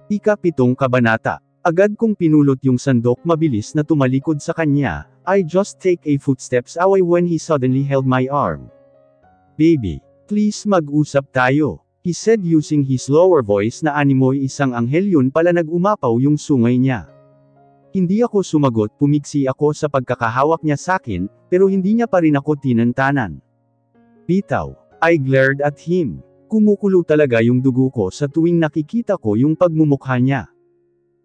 Ika-7 kabanata. Agad kong pinulot yung sandok mabilis na tumalikod sa kanya. I just take a footsteps away when he suddenly held my arm. Baby, please mag-usap tayo, he said using his lower voice na animoy isang anghel yun pala nag-umapaw yung sungay niya. Hindi ako sumagot, pumiksi ako sa pagkakahawak niya sakin, pero hindi niya pa rin ako tinantanan. Bitaw. I glared at him. Kumukulo talaga yung dugo ko sa tuwing nakikita ko yung pagmumukha niya.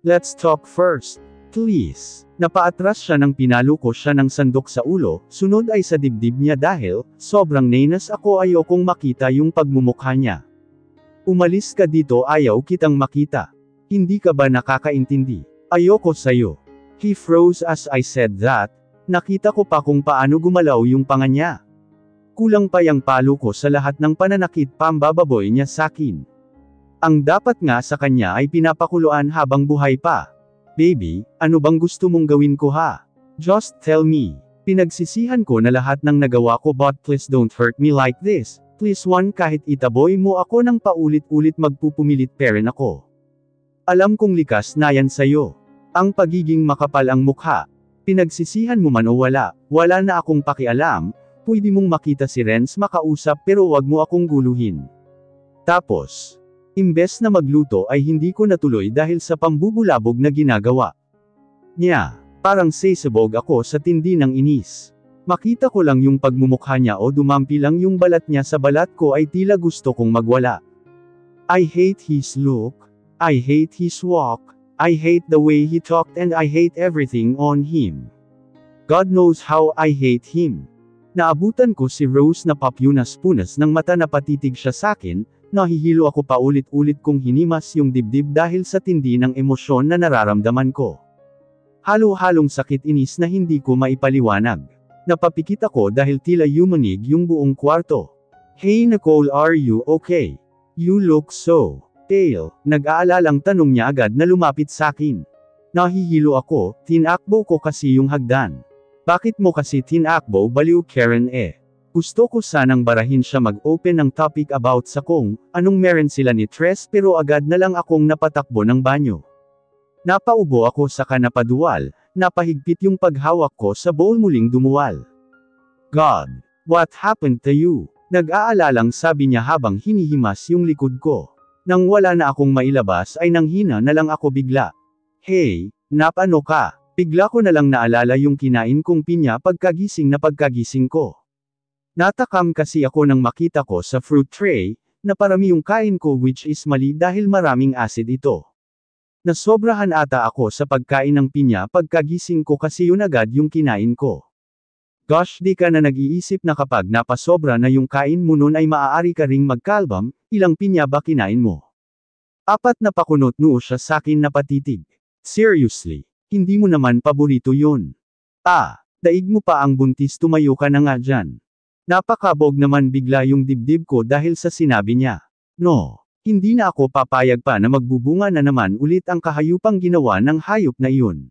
Let's talk first, please. Napaatras siya nang pinalo ko siya ng sandok sa ulo, sunod ay sa dibdib niya dahil, sobrang nainas ako ayokong makita yung pagmumukha niya. Umalis ka dito, ayaw kitang makita. Hindi ka ba nakakaintindi? Ayoko sayo. He froze as I said that. Nakita ko pa kung paano gumalaw yung panga niya. Kulang pa yang palo ko sa lahat ng pananakit pambababoy niya sakin. Ang dapat nga sa kanya ay pinapakuluan habang buhay pa. Baby, ano bang gusto mong gawin ko ha? Just tell me. Pinagsisihan ko na lahat ng nagawa ko but please don't hurt me like this. Please kahit itaboy mo ako ng paulit-ulit magpupumilit pa rin ako. Alam kong likas na yan sayo. Ang pagiging makapal ang mukha. Pinagsisihan mo man o wala na akong pakialam, pwede mong makita si Renz makausap pero wag mo akong guluhin. Tapos, imbes na magluto ay hindi ko natuloy dahil sa pambubulabog na ginagawa niya. Parang sasabog ako sa tindi ng inis. Makita ko lang yung pagmumukha niya o dumampi lang yung balat niya sa balat ko ay tila gusto kong magwala. I hate his look. I hate his walk. I hate the way he talked and I hate everything on him. God knows how I hate him. Naabutan ko si Rose na papyunas-punas ng mata na patitig siya sakin, nahihilo ako paulit-ulit kong hinimas yung dibdib dahil sa tindi ng emosyon na nararamdaman ko. Halo-halong sakit inis na hindi ko maipaliwanag. Napapikit ako dahil tila yumanig yung buong kwarto. Hey Nicole, are you okay? You look so pale. Nag-aalalang tanong niya agad na lumapit sakin. Nahihilo ako, tinakbo ko kasi yung hagdan. Bakit mo kasi tinakbo baliw Karen eh? Gusto ko sanang barahin siya mag-open ng topic about sa kung anong meron sila ni Tres pero agad na lang akong napatakbo ng banyo. Napaubo ako sa kanapaduwal, napahigpit yung paghawak ko sa bowl muling dumuwal. God, what happened to you? Nag-aalalang sabi niya habang hinihimas yung likod ko. Nang wala na akong mailabas ay nanghina na lang ako bigla. Hey, napano ka? Bigla ko na lang naalala yung kinain kong pinya pagkagising ko. Natakam kasi ako nang makita ko sa fruit tray, na parami yung kain ko which is mali dahil maraming acid ito. Nasobrahan ata ako sa pagkain ng pinya pagkagising ko kasi yun agad yung kinain ko. Gosh, di ka na nag-iisip na kapag napasobra na yung kain mo nun ay maaari ka ring magkalbam, ilang pinya ba kinain mo? 4 na pakunot noo siya sakin na patitig. Seriously, hindi mo naman paborito yun. Daig mo pa ang buntis, tumayo ka na nga dyan. Napakabog naman bigla yung dibdib ko dahil sa sinabi niya. No, hindi na ako papayag pa na magbubunga na naman ulit ang kahayupang ginawa ng hayop na iyon.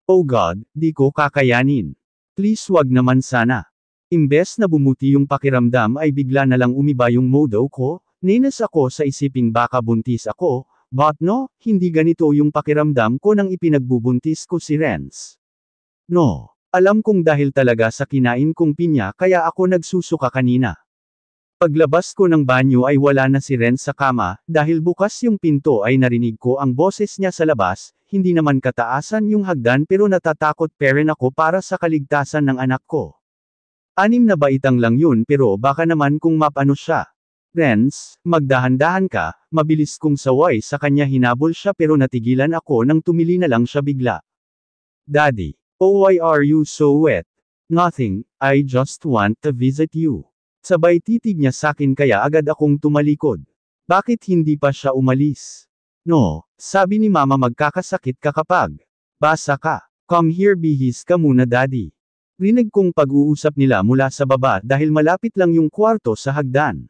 Oh God, di ko kakayanin. Please wag naman sana. Imbes na bumuti yung pakiramdam ay bigla na lang umiba yung modo ko, ninas ako sa isiping baka buntis ako, but no, hindi ganito yung pakiramdam ko nang ipinagbubuntis ko si Renz. No, alam kong dahil talaga sa kinain kong pinya kaya ako nagsusuka kanina. Paglabas ko ng banyo ay wala na si Renz sa kama, dahil bukas yung pinto ay narinig ko ang boses niya sa labas, hindi naman kataasan yung hagdan pero natatakot pa rin ako para sa kaligtasan ng anak ko. 6 na baitang lang yun pero baka naman kung mapano siya. Renz, magdahan-dahan ka, mabilis kong saway sa kanya hinabol siya pero natigilan ako nang tumili na lang siya bigla. Daddy, oh why are you so wet? Nothing, I just want to visit you. Sabay titig niya sakin kaya agad akong tumalikod. Bakit hindi pa siya umalis? No, sabi ni mama magkakasakit ka kapag basa ka. Come here, bihis ka muna daddy. Rinig kong pag-uusap nila mula sa baba dahil malapit lang yung kwarto sa hagdan.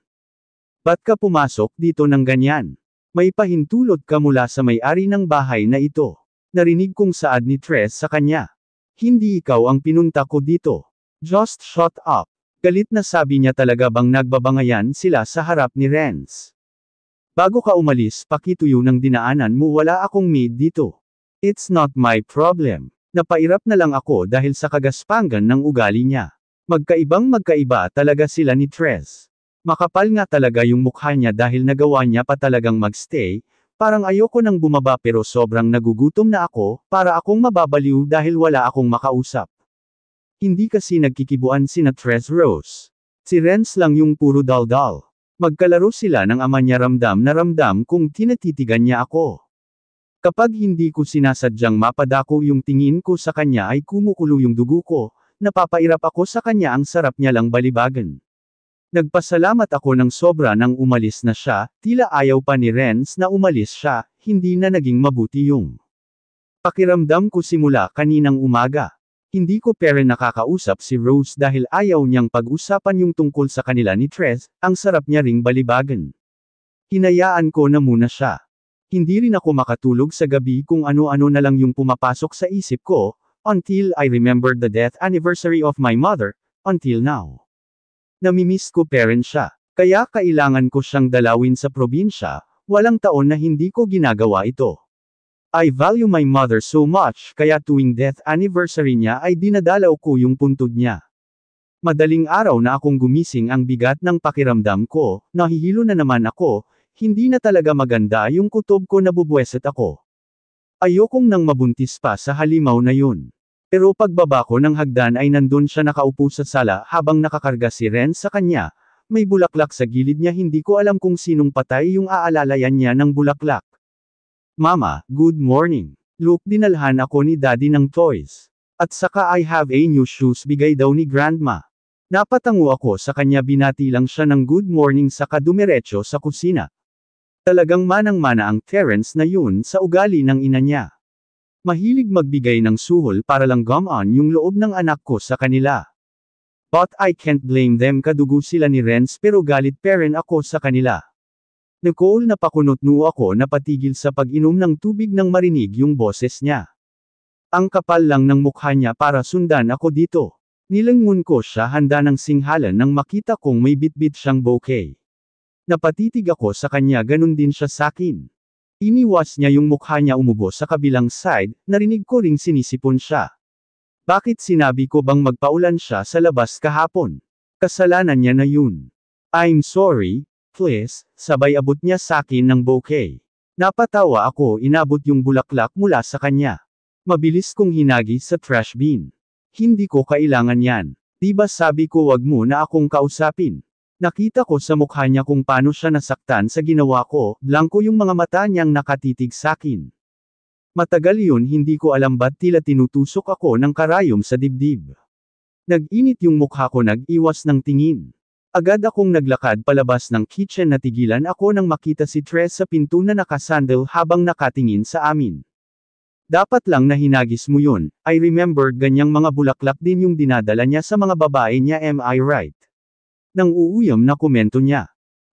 Ba't ka pumasok dito ng ganyan? May pahintulot ka mula sa may-ari ng bahay na ito. Narinig kong saad ni Tres sa kanya. Hindi ikaw ang pinunta ko dito. Just shut up. Galit na sabi niya, talaga bang nagbabangayan sila sa harap ni Renz? Bago ka umalis pakituyo ng dinaanan mo wala akong maid dito. It's not my problem. Napairap na lang ako dahil sa kagaspangan ng ugali niya. Magkaibang-magkaiba talaga sila ni Trez. Makapal nga talaga yung mukha niya dahil nagawa niya pa talagang magstay, parang ayoko nang bumaba pero sobrang nagugutom na ako, para akong mababaliw dahil wala akong makausap. Hindi kasi nagkikibuan sina Trez Rose. Si Renz lang yung puro daldal. Magkalaro sila ng ama niya ramdam na ramdam kung tinatitigan niya ako. Kapag hindi ko sinasadyang mapadako yung tingin ko sa kanya ay kumukulo yung dugo ko, napapairap ako sa kanya ang sarap niya lang balibagan. Nagpasalamat ako ng sobra nang umalis na siya, tila ayaw pa ni Renz na umalis siya, hindi na naging mabuti yung pakiramdam ko simula kaninang umaga. Hindi ko pere nakakausap si Rose dahil ayaw niyang pag-usapan yung tungkol sa kanila ni Trez, ang sarap niya ring balibagan. Hinayaan ko na muna siya. Hindi rin ako makatulog sa gabi kung ano-ano na lang yung pumapasok sa isip ko, until I remembered the death anniversary of my mother, until now. Namimiss ko parent siya, kaya kailangan ko siyang dalawin sa probinsya, walang taon na hindi ko ginagawa ito. I value my mother so much kaya tuwing death anniversary niya ay dinadalaw ko yung puntod niya. Madaling araw na akong gumising ang bigat ng pakiramdam ko, nahihilo na naman ako, hindi na talaga maganda yung kutob ko nabubuweset ako. Ayokong nang mabuntis pa sa halimaw na yun. Pero pagbaba ko ng hagdan ay nandun siya nakaupo sa sala habang nakakarga si Ren sa kanya, may bulaklak sa gilid niya hindi ko alam kung sinong patay yung aalalayan niya ng bulaklak. Mama, good morning. Look dinalhan ako ni daddy ng toys. At saka I have a new shoes bigay daw ni grandma. Napatango ako sa kanya binati lang siya ng good morning saka dumiretso sa kusina. Talagang manang-mana ang Terence na yun sa ugali ng ina niya. Mahilig magbigay ng suhol para lang gumaan yung loob ng anak ko sa kanila. But I can't blame them kadugo sila ni Renz pero galit pa rin ako sa kanila. Nicole napakunot-no ako na patigil sa pag-inom ng tubig nang marinig yung boses niya. Ang kapal lang ng mukha niya para sundan ako dito. Nilangon ko siya handa ng singhalan nang makita kong may bitbit siyang bouquet. Napatitig ako sa kanya ganun din siya sakin. Iniwas niya yung mukha niya umubo sa kabilang side, narinig ko ring sinisipon siya. Bakit sinabi ko bang magpaulan siya sa labas kahapon? Kasalanan niya na yun. I'm sorry, please, sabay abot niya sakin ng bouquet. Napatawa ako inabot yung bulaklak mula sa kanya. Mabilis kong hinagi sa trash bin. Hindi ko kailangan yan. Diba sabi ko wag mo na akong kausapin? Nakita ko sa mukha niya kung paano siya nasaktan sa ginawa ko, blanko yung mga mata niyang nakatitig sakin. Matagal yun hindi ko alam ba't tila tinutusok ako ng karayom sa dibdib. Nag-init yung mukha ko nag-iwas ng tingin. Agad akong naglakad palabas ng kitchen na tigilan ako nang makita si Trez sa pinto na nakasandal habang nakatingin sa amin. Dapat lang na hinagis mo yun, I remembered ganyang mga bulaklak din yung dinadala niya sa mga babae niya am I right? Nang uuyam na komento niya.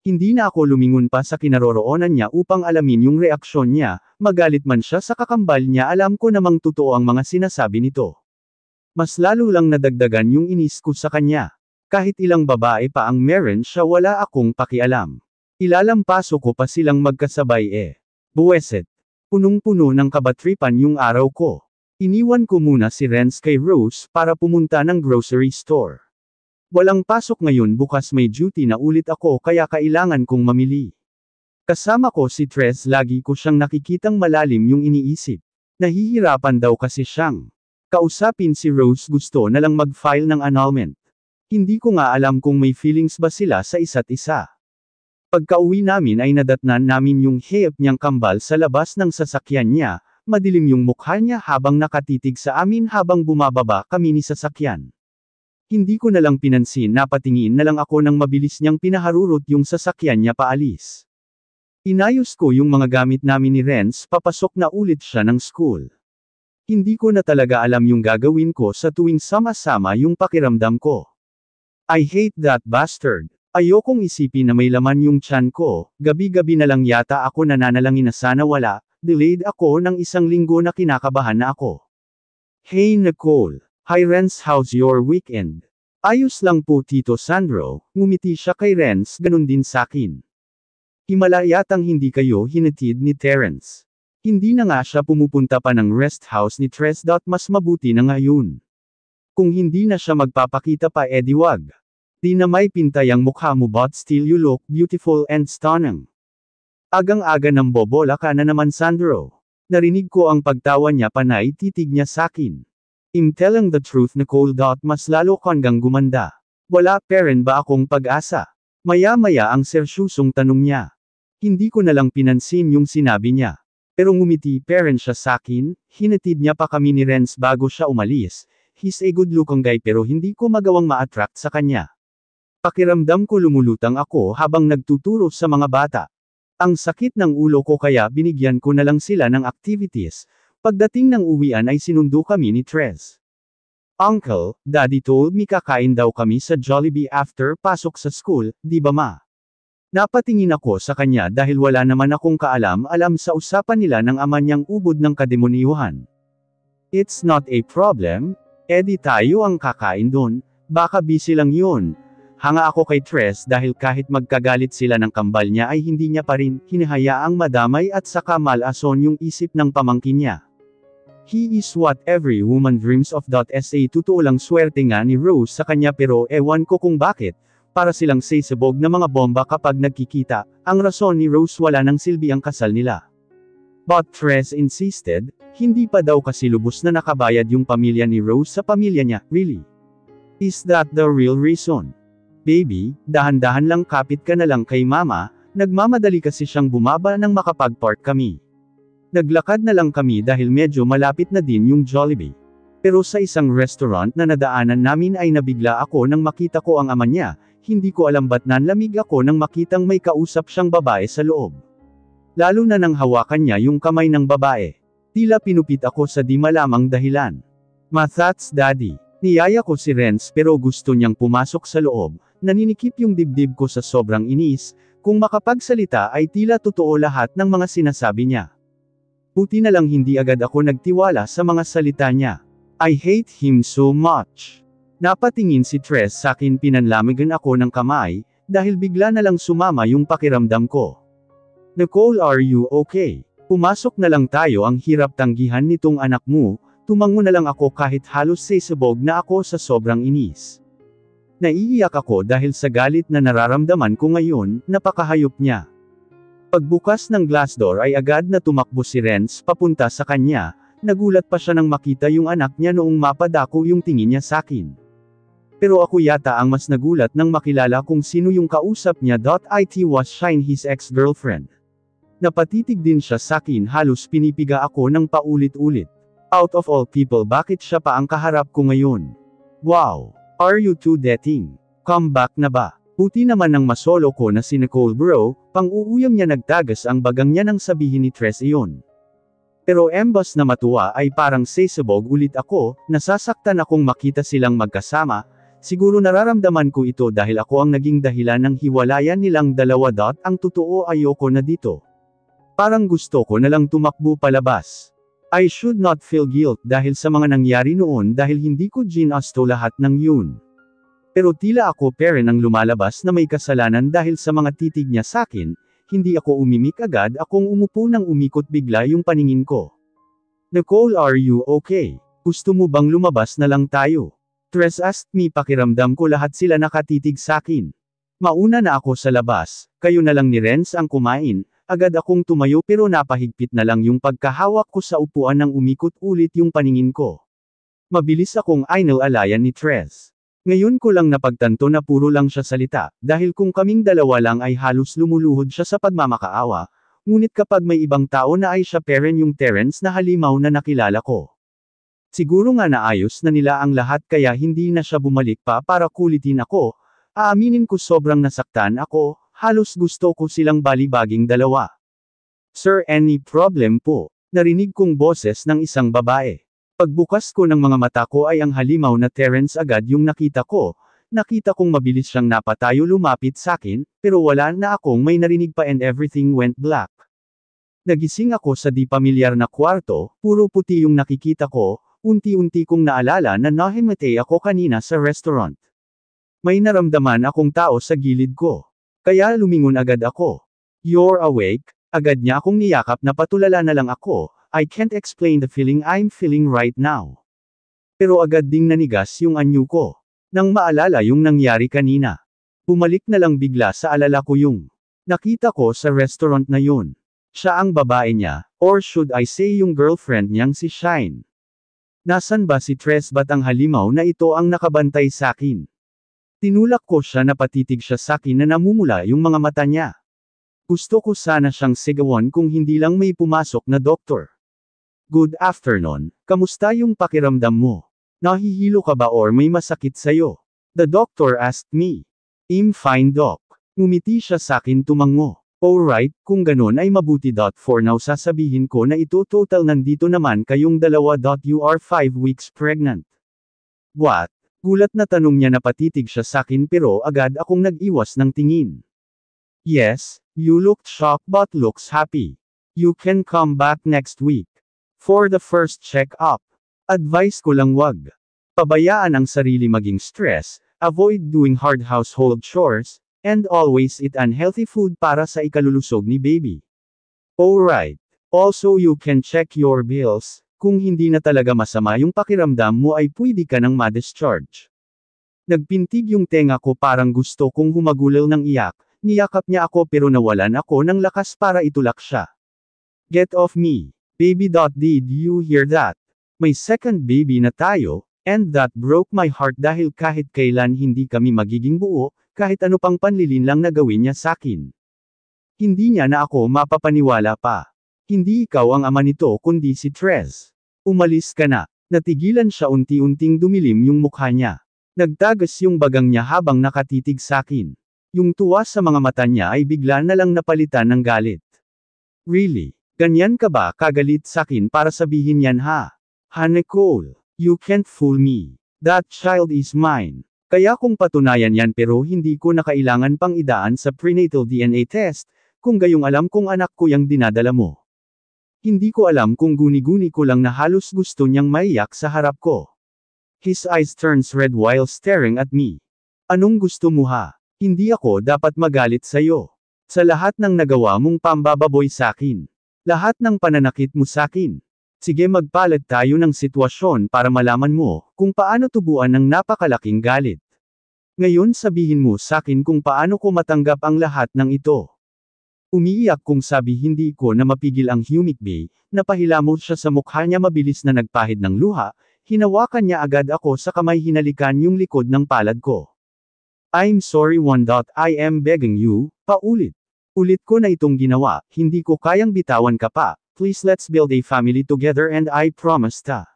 Hindi na ako lumingon pa sa kinaroroonan niya upang alamin yung reaksyon niya, magalit man siya sa kakambal niya alam ko namang totoo ang mga sinasabi nito. Mas lalo lang nadagdagan yung inis ko sa kanya. Kahit ilang babae pa ang meron siya wala akong pakialam. Ilalampaso ko pa silang magkasabay Buweset. Punong-puno ng kabatripan yung araw ko. Iniwan ko muna si Renz kay Rose para pumunta ng grocery store. Walang pasok ngayon bukas may duty na ulit ako kaya kailangan kong mamili. Kasama ko si Trez lagi ko siyang nakikitang malalim yung iniisip. Nahihirapan daw kasi siyang kausapin si Rose gusto na lang mag-file ng annulment. Hindi ko nga alam kung may feelings ba sila sa isa't isa. Pagka-uwi namin ay nadatnan namin yung heyap niyang kambal sa labas ng sasakyan niya, madilim yung mukha niya habang nakatitig sa amin habang bumababa kami ni sasakyan. Hindi ko na lang pinansin napatingin na lang ako nang mabilis niyang pinaharurot yung sasakyan niya paalis. Inayos ko yung mga gamit namin ni Renz papasok na ulit siya ng school. Hindi ko na talaga alam yung gagawin ko sa tuwing sama-sama yung pakiramdam ko. I hate that bastard. Ayokong isipin na may laman yung tiyan ko, gabi-gabi na lang yata ako nananalangin na sana wala, delayed ako ng 1 linggo na kinakabahan na ako. Hey Nicole. Hi Renz, how's your weekend? Ayos lang po Tito Sandro, ngumiti siya kay Renz ganun din sakin. Himala yatang hindi kayo hinatid ni Terence. Hindi na nga siya pumupunta pa ng rest house ni Tres. Mas mabuti na ngayon. Kung hindi na siya magpapakita pa edi wag. Di na may pintay ang mukha mo but still you look beautiful and stunning. Agang-aga ng bobola ka na naman Sandro. Narinig ko ang pagtawa niya panay titig niya sakin. I'm telling the truth Nicole. Mas lalo kang gumanda. Wala pa rin ba akong pag-asa? Maya-maya ang sersyusong tanong niya. Hindi ko nalang pinansin yung sinabi niya. Pero ngumiti pa rin siya sakin, hinatid niya pa kami ni Renz bago siya umalis. He's a good looking guy pero hindi ko magawang ma-attract sa kanya. Pakiramdam ko lumulutang ako habang nagtuturo sa mga bata. Ang sakit ng ulo ko kaya binigyan ko na lang sila ng activities. Pagdating ng uwian ay sinundo kami ni Tres. Uncle, Daddy told me kakain daw kami sa Jollibee after pasok sa school, di ba ma? Napatingin ako sa kanya dahil wala naman akong kaalam-alam sa usapan nila ng ama niyang ubod ng kademoniyuhan. It's not a problem, edi tayo ang kakain doon, baka busy lang yun. Hanga ako kay Tres dahil kahit magkagalit sila ng kambal niya ay hindi niya pa rin hinahayaang madamay at saka malason yung isip ng pamangkin niya. He is what every woman dreams of. Sa totoo lang swerte nga ni Rose sa kanya pero ewan ko kung bakit, para silang sasabog na mga bomba kapag nagkikita, ang rason ni Rose wala nang silbi ang kasal nila. But Tres insisted, hindi pa daw kasi lubos na nakabayad yung pamilya ni Rose sa pamilya niya, really? Is that the real reason? Baby, dahan-dahan lang kapit ka na lang kay mama, nagmamadali kasi siyang bumaba nang makapag-park kami. Naglakad na lang kami dahil medyo malapit na din yung Jollibee. Pero sa isang restaurant na nadaanan namin ay nabigla ako nang makita ko ang ama niya, hindi ko alam ba't nanlamig ako nang makitang may kausap siyang babae sa loob. Lalo na nang hawakan niya yung kamay ng babae. Tila pinupit ako sa di malamang dahilan. Ma, that's daddy. Niyaya ko si Renz pero gusto niyang pumasok sa loob. Naninikip yung dibdib ko sa sobrang inis, kung makapagsalita ay tila totoo lahat ng mga sinasabi niya. Buti na lang hindi agad ako nagtiwala sa mga salita niya. I hate him so much. Napatingin si Tres sakin pinanlamigan ako ng kamay, dahil bigla na lang sumama yung pakiramdam ko. Nicole, are you okay? Pumasok na lang tayo, ang hirap tanggihan nitong anak mo, tumango na lang ako kahit halos sasabog na ako sa sobrang inis. Naiiyak ako dahil sa galit na nararamdaman ko ngayon, napakahayop niya. Pagbukas ng glass door ay agad na tumakbo si Renz papunta sa kanya, nagulat pa siya nang makita yung anak niya noong mapadako yung tingin niya sakin. Pero ako yata ang mas nagulat nang makilala kung sino yung kausap niya. It was Shine, his ex-girlfriend. Napatitig din siya sakin, halos pinipiga ako ng paulit-ulit. Out of all people, bakit siya pa ang kaharap ko ngayon? Wow! Are you two dating? Come back na ba? Puti naman ng masolo ko na si Nicole bro, pang-uuyam niya nagtagas ang bagang niya nang sabihin ni Tres iyon. Pero embas na matuwa ay parang sasabog ulit ako, nasasaktan akong makita silang magkasama, siguro nararamdaman ko ito dahil ako ang naging dahilan ng hiwalayan nilang dalawa. Ang totoo ayoko na dito. Parang gusto ko na lang tumakbo palabas. I should not feel guilt dahil sa mga nangyari noon dahil hindi ko ginasto lahat ng yun. Pero tila ako pa rin ang lumalabas na may kasalanan dahil sa mga titig niya sakin, hindi ako umimik agad, akong umupo nang umikot bigla yung paningin ko. Nicole, are you okay? Gusto mo bang lumabas na lang tayo? Tres asked me, pakiramdam ko lahat sila nakatitig sakin. Mauna na ako sa labas, kayo na lang ni Renz ang kumain. Agad akong tumayo pero napahigpit na lang yung pagkahawak ko sa upuan nang umikot ulit yung paningin ko. Mabilis akong inalayan ni Tres. Ngayon ko lang napagtanto na puro lang siya salita, dahil kung kaming dalawa lang ay halos lumuluhod siya sa pagmamakaawa, ngunit kapag may ibang tao na ay siya pa rin yung Terence na halimaw na nakilala ko. Siguro nga naayos na nila ang lahat kaya hindi na siya bumalik pa para kulitin ako, aaminin ko sobrang nasaktan ako. Halos gusto ko silang balibaging dalawa. Sir, any problem po? Narinig kong boses ng isang babae. Pagbukas ko ng mga mata ko ay ang halimaw na Terence agad yung nakita ko. Nakita kong mabilis siyang napatayo lumapit sakin, pero wala na akong may narinig pa and everything went black. Nagising ako sa di pamilyar na kwarto, puro puti yung nakikita ko, unti-unti kong naalala na nahimatay ako kanina sa restaurant. May naramdaman akong tao sa gilid ko. Kaya lumingon agad ako. You're awake? Agad niya akong niyakap na patulala na lang ako. I can't explain the feeling I'm feeling right now. Pero agad ding nanigas yung anyo ko. Nang maalala yung nangyari kanina. Bumalik na lang bigla sa alala ko yung nakita ko sa restaurant na yun. Siya ang babae niya, or should I say yung girlfriend niyang si Shine. Nasaan ba si Tres ba't ang halimaw na ito ang nakabantay sakin? Tinulak ko siya na patitig siya sakin na namumula yung mga mata niya. Gusto ko sana siyang sigawan kung hindi lang may pumasok na doktor. Good afternoon, kamusta yung pakiramdam mo? Nahihilo ka ba or may masakit sa'yo? The doctor asked me. I'm fine doc. Ngumiti siya sakin tumango. Alright, kung ganun ay mabuti. For now sasabihin ko na ito total nandito naman kayong dalawa. You are 5 weeks pregnant. What? Gulat na tanong niya na patitig siya sakin pero agad akong nag-iwas ng tingin. Yes, you looked shocked but looks happy. You can come back next week. For the first check-up. Advice ko lang wag pabayaan ang sarili maging stress, avoid doing hard household chores, and always eat unhealthy food para sa ikalulusog ni baby. Alright. Also you can check your bills, kung hindi na talaga masama yung pakiramdam mo ay pwede ka nang ma-discharge. Nagpintig yung tenga ko parang gusto kong humagulal ng iyak, niyakap niya ako pero nawalan ako ng lakas para itulak siya. Get off me. Baby. Did you hear that? May second baby na tayo, and that broke my heart dahil kahit kailan hindi kami magiging buo, kahit ano pang panlilinlang na gawin niya sakin. Hindi niya na ako mapapaniwala pa. Hindi ikaw ang ama nito kundi si Tres. Umalis ka na. Natigilan siya unti-unting dumilim yung mukha niya. Nagtagas yung bagang niya habang nakatitig sakin. Yung tuwa sa mga mata niya ay bigla na lang napalitan ng galit. Really? Ganyan ka ba kagalit sakin para sabihin yan ha? Nicole, you can't fool me. That child is mine. Kaya kung patunayan yan pero hindi ko na kailangan pang idaan sa prenatal DNA test, kung gayong alam kong anak ko yung dinadala mo. Hindi ko alam kung guni-guni ko lang na halos gusto niyang maiyak sa harap ko. His eyes turns red while staring at me. Anong gusto mo ha? Hindi ako dapat magalit sa'yo. Sa lahat ng nagawa mong pambababoy sakin. Lahat ng pananakit mo sakin. Sige magpalat tayo ng sitwasyon para malaman mo kung paano tubuan ng napakalaking galit. Ngayon sabihin mo sakin kung paano ko matanggap ang lahat ng ito. Umiiyak kung sabi hindi ko na mapigil ang humik bay, napahilamos siya sa mukha niya mabilis na nagpahid ng luha, hinawakan niya agad ako sa kamay hinalikan yung likod ng palad ko. I'm sorry one. I am begging you, paulit. Ulit ko na itong ginawa, hindi ko kayang bitawan ka pa, please let's build a family together and I promise ta.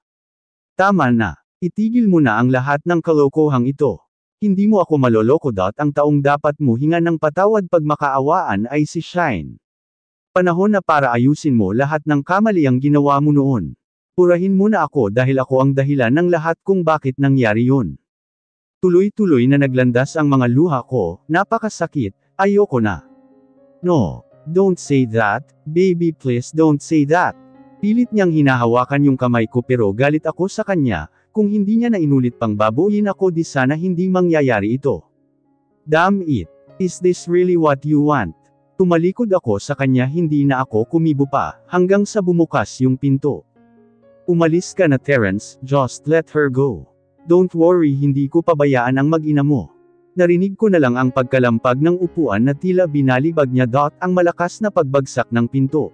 Tama na, itigil mo na ang lahat ng kalokohang ito. Hindi mo ako maloloko. Ang taong dapat mo hingan ng patawad pag makaawaan ay si Shine. Panahon na para ayusin mo lahat ng kamaliang ginawa mo noon. Purahin mo na ako dahil ako ang dahilan ng lahat kung bakit nangyari yun. Tuloy-tuloy na naglandas ang mga luha ko, napakasakit, ayoko na. No, don't say that, baby please don't say that. Pilit niyang hinahawakan yung kamay ko pero galit ako sa kanya, kung hindi niya na inulit pang babuyin ako di sana hindi mangyayari ito. Damn it, is this really what you want? Tumalikod ako sa kanya hindi na ako kumibo pa, hanggang sa bumukas yung pinto. Umalis ka na Terence, just let her go. Don't worry hindi ko pabayaan ang mag-ina mo. Narinig ko na lang ang pagkalampag ng upuan na tila binalibag niya. Ang malakas na pagbagsak ng pinto.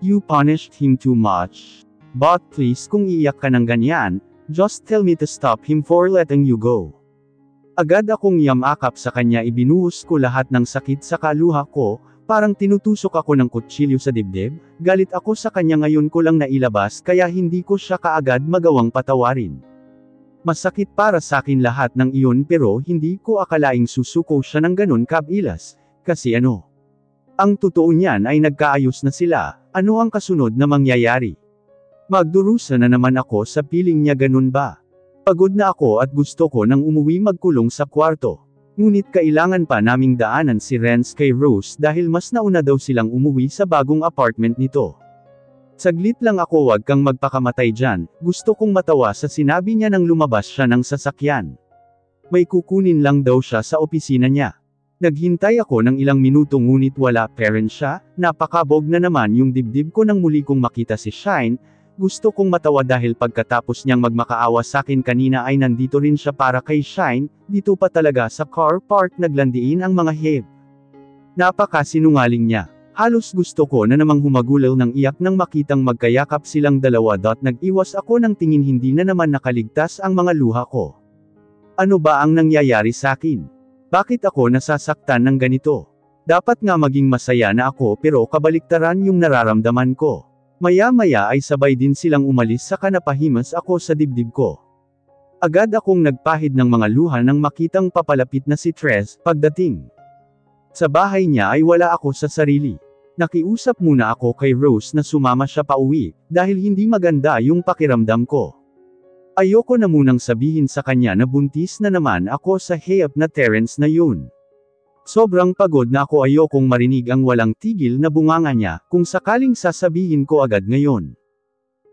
You punished him too much. But please kung iiyak ka ng ganyan, just tell me to stop him for letting you go. Agad akong yamakap sa kanya ibinuhos ko lahat ng sakit sa kaluha ko, parang tinutusok ako ng kutsilyo sa dibdib, galit ako sa kanya ngayon ko lang nailabas kaya hindi ko siya kaagad magawang patawarin. Masakit para sa akin lahat ng iyon pero hindi ko akalaing susuko siya ng ganun kabilas, kasi ano? Ang totoo niyan ay nagkaayos na sila, ano ang kasunod na mangyayari? Magdurusa na naman ako sa piling niya ganun ba? Pagod na ako at gusto ko nang umuwi magkulong sa kwarto. Ngunit kailangan pa naming daanan si Renz kay Rose dahil mas nauna daw silang umuwi sa bagong apartment nito. Saglit lang ako wag kang magpakamatay dyan, gusto kong matawa sa sinabi niya nang lumabas siya ng sasakyan. May kukunin lang daw siya sa opisina niya. Naghintay ako ng ilang minuto ngunit wala pa rin siya, napakabog na naman yung dibdib ko nang muli kong makita si Shine, gusto kong matawa dahil pagkatapos niyang magmakaawa sa akin kanina ay nandito rin siya para kay Shine, dito pa talaga sa car park naglandiin ang mga heb. Napakasinungaling niya. Halos gusto ko na namang humagulaw ng iyak nang makitang magkayakap silang dalawa. Nag-iwas ako ng tingin hindi na naman nakaligtas ang mga luha ko. Ano ba ang nangyayari sa akin? Bakit ako nasasaktan ng ganito? Dapat nga maging masaya na ako pero kabaliktaran yung nararamdaman ko. Maya-maya ay sabay din silang umalis saka napahimas ako sa dibdib ko. Agad akong nagpahid ng mga luha nang makitang papalapit na si Tres. Pagdating sa bahay niya ay wala ako sa sarili. Nakiusap muna ako kay Rose na sumama siya pauwi, dahil hindi maganda yung pakiramdam ko. Ayoko na munang sabihin sa kanya na buntis na naman ako sa hayop na Terence na yun. Sobrang pagod na ako, ayokong marinig ang walang tigil na bunganga niya, kung sakaling sasabihin ko agad ngayon.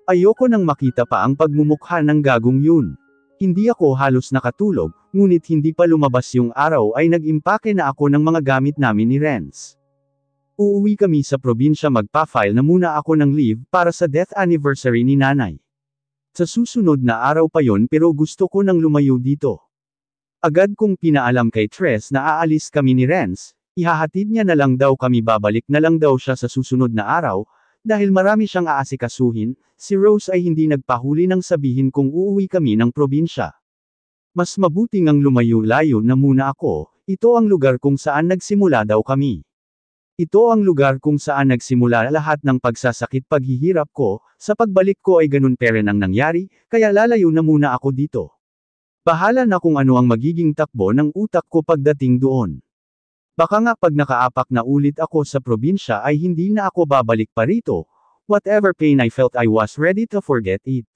Ayoko nang makita pa ang pagmumukha ng gagong yun. Hindi ako halos nakatulog, ngunit hindi pa lumabas yung araw ay nag-impake na ako ng mga gamit namin ni Renz. Uuwi kami sa probinsya, magpa-file na muna ako ng leave para sa death anniversary ni nanay. Sa susunod na araw pa yon pero gusto ko nang lumayo dito. Agad kong pinaalam kay Tres na aalis kami ni Renz, ihahatid niya na lang daw kami, babalik na lang daw siya sa susunod na araw, dahil marami siyang aasikasuhin. Si Rose ay hindi nagpahuli nang sabihin kung uuwi kami ng probinsya. Mas mabuting ang lumayo-layo na muna ako, ito ang lugar kung saan nagsimula daw kami. Ito ang lugar kung saan nagsimula lahat ng pagsasakit, paghihirap ko, sa pagbalik ko ay ganun pa rin ang nangyari, kaya lalayo na muna ako dito. Bahala na kung ano ang magiging takbo ng utak ko pagdating doon. Baka nga pag nakaapak na ulit ako sa probinsya ay hindi na ako babalik pa rito. Whatever pain I felt, I was ready to forget it.